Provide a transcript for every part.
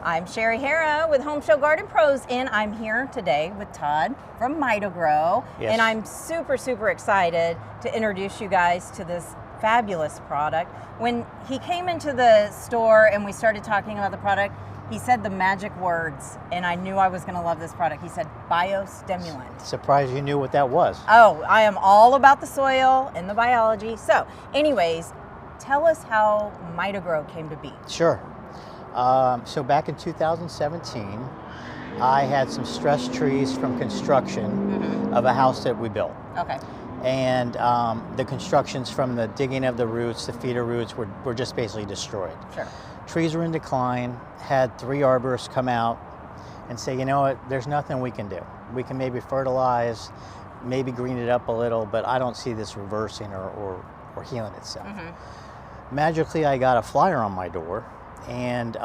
I'm Sherri Harrah with HomeShowGardenPros, and I'm here today with Todd from MitoGrow. Yes. And I'm super excited to introduce you guys to this fabulous product. When he came into the store and we started talking about the product, he said the magic words, and I knew I was going to love this product. He said Biostimulant. Surprised you knew what that was. Oh, I am all about the soil and the biology. So anyways, tell us how MitoGrow came to be. Sure. So back in 2017, I had some stress trees from construction of a house that we built. Okay. And the constructions from the digging of the roots, the feeder roots were just basically destroyed. Sure. Trees were in decline, had 3 arborists come out and say, you know what, there's nothing we can do. We can maybe fertilize, maybe green it up a little, but I don't see this reversing or healing itself. Magically, I got a flyer on my door, and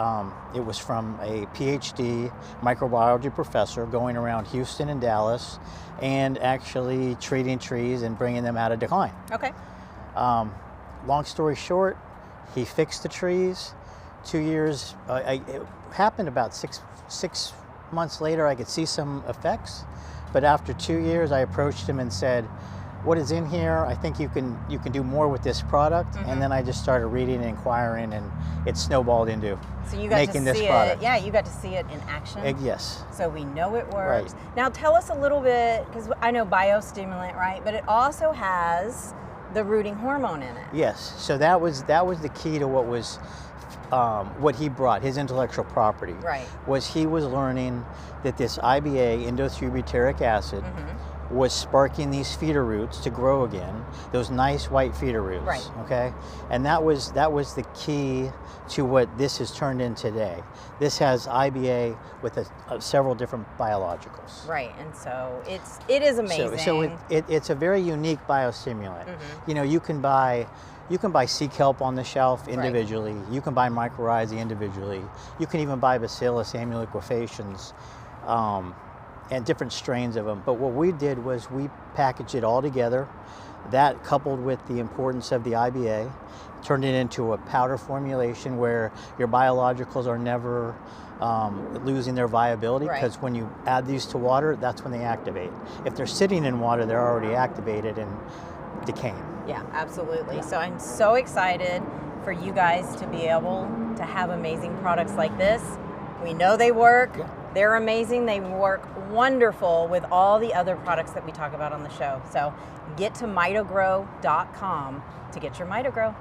it was from a PhD microbiology professor going around Houston and Dallas and actually treating trees and bringing them out of decline. Okay. Long story short, he fixed the trees. 2 years, it happened about six months later, I could see some effects. But after 2 years, I approached him and said, what is in here? I think you can do more with this product. And then I just started reading and inquiring, and it snowballed into so you got making to this see product. It. Yeah, you got to see it in action. Yes. So we know it works. Right. Now tell us a little bit, because I know biostimulant, right? But it also has the rooting hormone in it. Yes. So that was the key to what was what he brought, his intellectual property. Right. Was he was learning that this IBA, indothree-butyric acid, was sparking these feeder roots to grow again, those nice white feeder roots. Right. Okay, and that was the key to what this has turned in today. This has IBA with several different biologicals. Right, and so it is amazing. So it's a very unique biostimulant. You know, you can buy sea kelp on the shelf individually. Right. You can buy mycorrhizae individually. You can even buy Bacillus amyloicofaciens. And different strains of them. But what we did was we packaged it all together. That, coupled with the importance of the IBA, turned it into a powder formulation where your biologicals are never losing their viability, because when you add these to water, that's when they activate. If they're sitting in water, they're already activated and decaying. Yeah, absolutely. So I'm so excited for you guys to be able to have amazing products like this. We know they work. Yeah. They're amazing. They work wonderful with all the other products that we talk about on the show. So get to MitoGrow.com to get your MitoGrow.